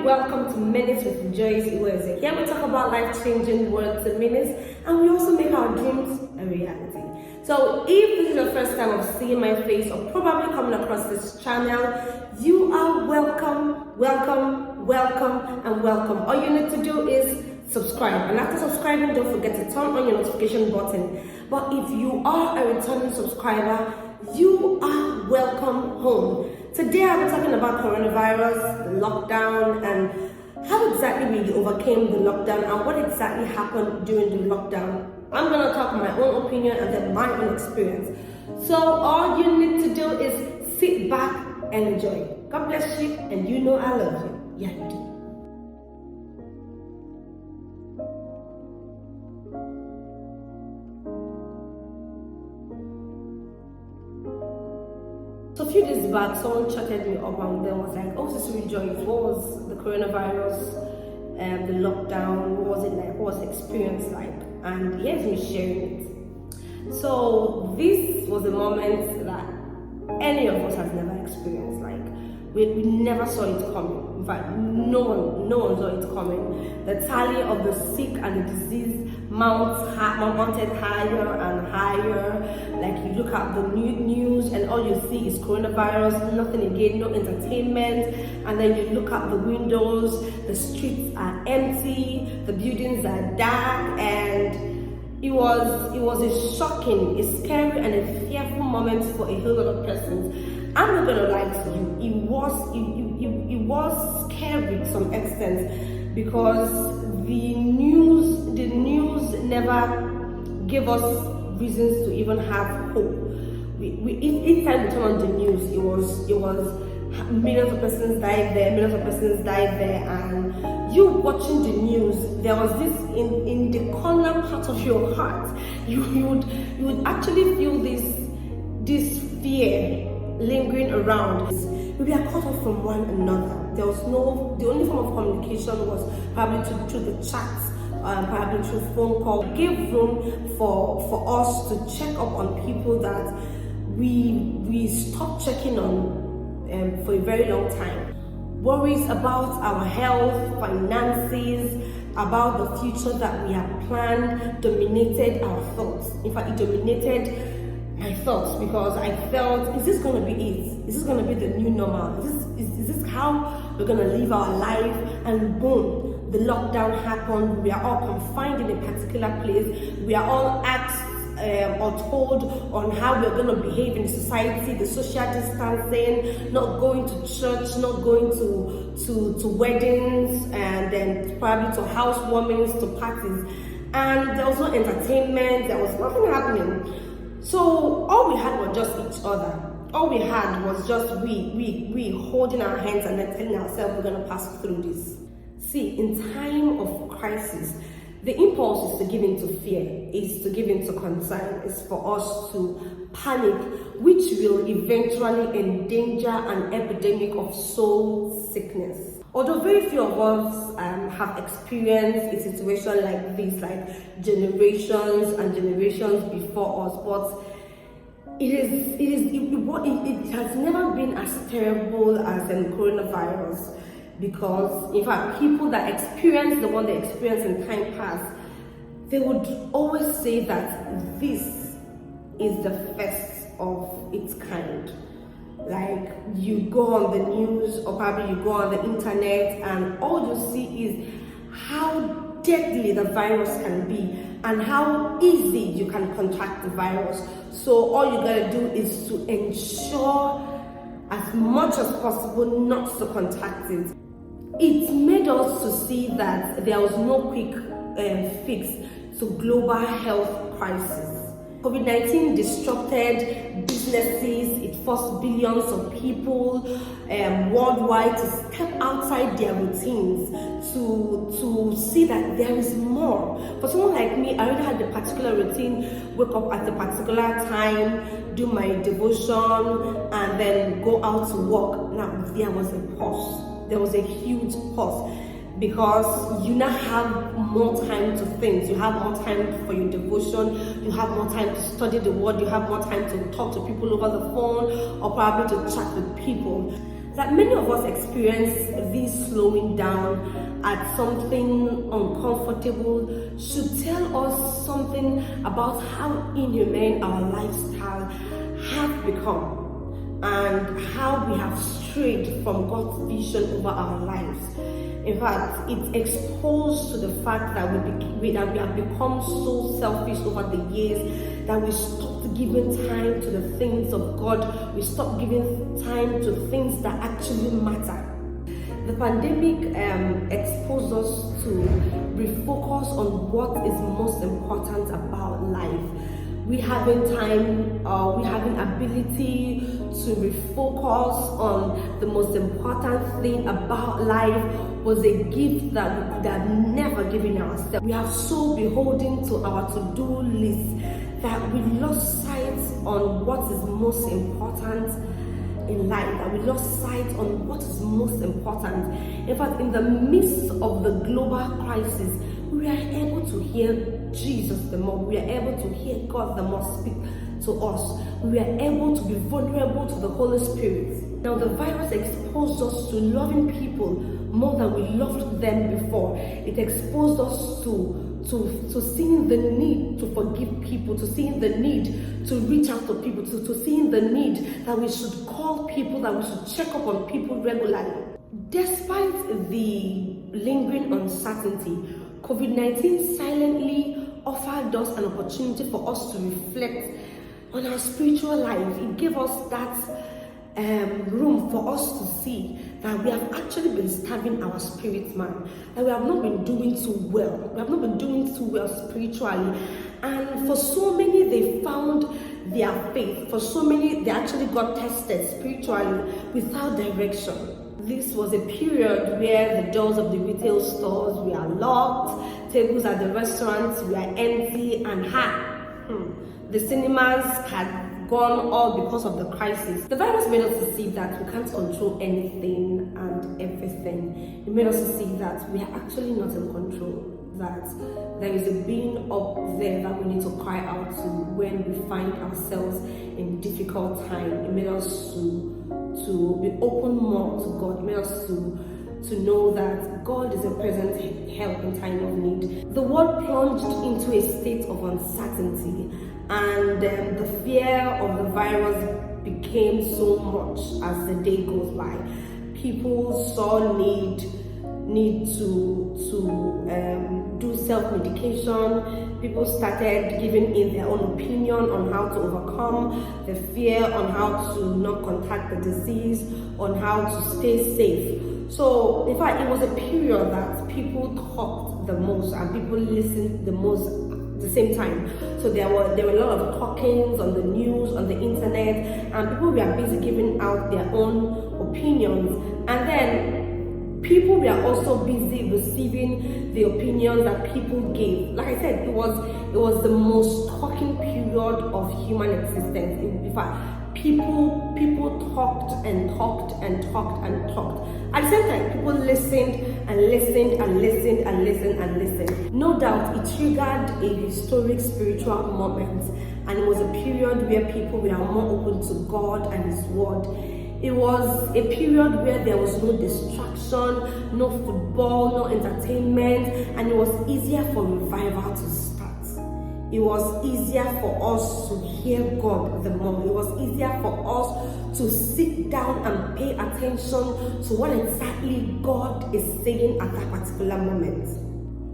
welcome to Minutes with Joyce Iweze. Here we talk about life-changing words and meanings, and we also make our dreams a reality. So if this is your first time of seeing my face or probably coming across this channel, you are welcome, welcome, welcome, and welcome. All you need to do is subscribe, and after subscribing, don't forget to turn on your notification button. But if you are a returning subscriber, you are welcome home. Today I'll be talking about coronavirus, lockdown, and how exactly we overcame the lockdown and what exactly happened during the lockdown. I'm going to talk my own opinion and then my own experience. So all you need to do is sit back and enjoy. God bless you, and you know I love you. Yeah, you do. So a few days back, someone chatted me up and then was like, "Oh, Sister Joyce, what was the coronavirus, the lockdown? What was it like? What was the experience like?" And here's me sharing it. So this was a moment that any of us has never experienced. Like we never saw it coming. In fact, no one saw it coming. The tally of the sick and the disease mounted higher and higher. Like you look at the news and all you see is coronavirus, nothing again, no entertainment. And then you look out the windows, the streets are empty, the buildings are dark, and it was a shocking, a scary, and a fearful moment for a whole lot of persons. I'm not gonna lie to you, it was scary to some extent, because the news never gave us reasons to even have hope. Each time we turn on the news, it was millions of persons died there, and you watching the news, there was this in the corner part of your heart, you would actually feel this fear lingering around. We were cut off from one another. The only form of communication was probably through the chats, probably through phone call. It gave room for us to check up on people that we stopped checking on for a very long time. Worries about our health, finances, about the future that we had planned dominated our thoughts. In fact, it dominated my thoughts, because I felt, is this going to be it? Is this going to be the new normal? Is this how we're going to live our life? And boom, the lockdown happened. We are all confined in a particular place. We are all asked or told on how we're going to behave in society, the social distancing, not going to church, not going to weddings, and then probably to housewarmings, to parties. And there was no entertainment, there was nothing happening. So all we had was just each other. All we had was just we holding our hands and then telling ourselves we're going to pass through this. See, in time of crisis, the impulse is to give into fear, is to give into concern, is for us to panic, which will eventually endanger an epidemic of soul sickness. Although very few of us have experienced a situation like this, like generations and generations before us, but it has never been as terrible as the coronavirus. Because in fact, people that experience the one they experienced in time past, they would always say that this is the first of its kind. Like you go on the news or probably you go on the internet, and all you see is how deadly the virus can be and how easy you can contract the virus. So all you gotta do is to ensure as much as possible not to contract it. It made us to see that there was no quick fix to global health crisis. COVID-19 disrupted businesses, it forced billions of people worldwide to step outside their routines, to see that there is more. For someone like me, I already had a particular routine, wake up at a particular time, do my devotion, and then go out to work. Now, there was a pause. There was a huge pause, because you now have more time to think, you have more time for your devotion, you have more time to study the word, you have more time to talk to people over the phone or probably to chat with people. that many of us experience this slowing down at something uncomfortable should tell us something about how inhumane our lifestyle have become and how we have strayed from God's vision over our lives. In fact, it's exposed to the fact that we have become so selfish over the years that we stopped giving time to the things of God. We stopped giving time to things that actually matter. The pandemic exposed us to refocus on what is most important about life. We having time, we having ability to refocus on the most important thing about life was a gift that we had never given ourselves. We are so beholden to our to-do list that we lost sight on what is most important in life, that we lost sight on what is most important. In fact, in the midst of the global crisis, we are able to hear Jesus the more. We are able to hear God the more speak to us. We are able to be vulnerable to the Holy Spirit. Now, the virus exposed us to loving people more than we loved them before. It exposed us to seeing the need to forgive people, to seeing the need to reach out to people, to seeing the need that we should call people, that we should check up on people regularly. Despite the lingering uncertainty, COVID-19 silently offered us an opportunity for us to reflect on our spiritual life. It gave us that room for us to see that we have actually been starving our spirit man, that we have not been doing too well. We have not been doing too well spiritually. And for so many, they found their faith. For so many, they actually got tested spiritually without direction. This was a period where the doors of the retail stores were locked, tables at the restaurants were empty, and the cinemas had gone all because of the crisis. The virus made us see that we can't control anything and everything. It made us see that we are actually not in control, that there is a being up there that we need to cry out to when we find ourselves in difficult time. It made us to be open more to God. It made us to know that God is a present help in time of need. The world plunged into a state of uncertainty, and the fear of the virus became so much as the day goes by. People saw need to do self-medication. People started giving in their own opinion on how to overcome the fear, on how to not contact the disease, on how to stay safe. So in fact, it was a period that people talked the most and people listened the most at the same time. So there were a lot of talkings on the news, on the internet, and people were busy giving out their own opinions. And then people were also busy receiving the opinions that people gave. Like I said, it was the most talking period of human existence. In fact, people talked and talked and talked and talked. At the same time, people listened and listened and listened and listened and listened. No doubt, it triggered a historic spiritual moment, and it was a period where people were more open to God and His Word. It was a period where there was no distraction, no football, no entertainment, and it was easier for revival to start. It was easier for us to hear God the more. It was easier for us to sit down and pay attention to what exactly God is saying at that particular moment.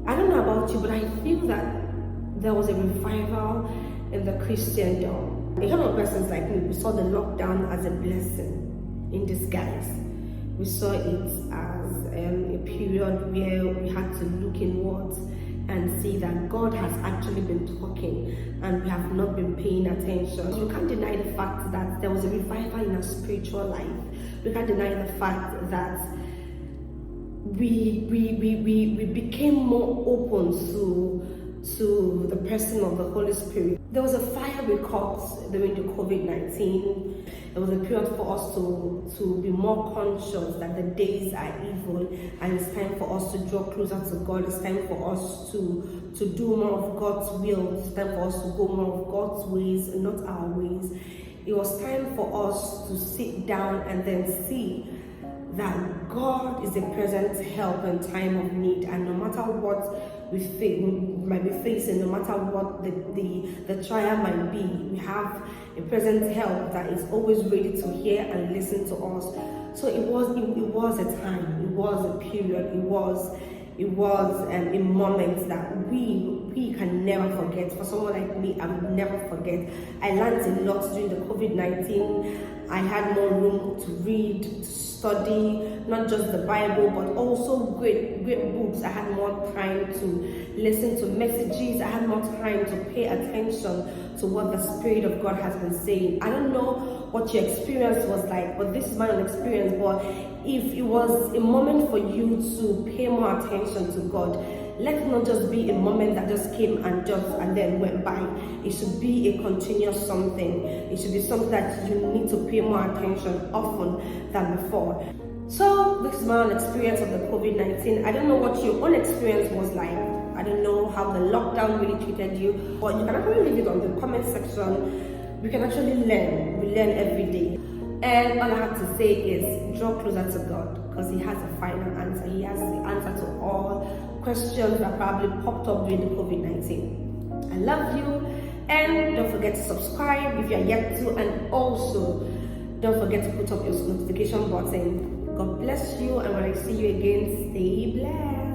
I don't know about you, but I feel that there was a revival in the Christendom. A lot of persons like me, we saw the lockdown as a blessing in disguise. We saw it as a period where we had to look inwards and see that God has actually been talking and we have not been paying attention. You can't deny the fact that there was a revival in our spiritual life. You can't deny the fact that we became more open to the person of the Holy Spirit. There was a fire we caught during the COVID-19. There was a period for us to be more conscious that the days are evil and it's time for us to draw closer to God. It's time for us to do more of God's will. It's time for us to go more of God's ways and not our ways. It was time for us to sit down and then see that God is a present help in time of need, and no matter what we might be facing, no matter what the trial might be, we have a present help that is always ready to hear and listen to us. So it was a time, it was a period, it was a moment that we can never forget. For someone like me, I would never forget. I learned a lot during the COVID-19. I had more room to read, to study, not just the Bible, but also great books. I had more time to listen to messages. I had more time to pay attention to what the Spirit of God has been saying. I don't know what your experience was like, but this is my own experience. But if it was a moment for you to pay more attention to God, let it not just be a moment that just came and then went by. It should be a continuous something. It should be something that you need to pay more attention often than before. So this is my own experience of the COVID-19. I don't know what your own experience was like. I don't know how the lockdown really treated you, but you can actually leave it on the comment section. We can actually learn. We learn every day. And all I have to say is draw closer to God, because He has a final answer. He has the answer to all questions that probably popped up during the COVID-19. I love you, and don't forget to subscribe if you are yet to, and also don't forget to put up your notification button. God bless you, and when I see you again, stay blessed.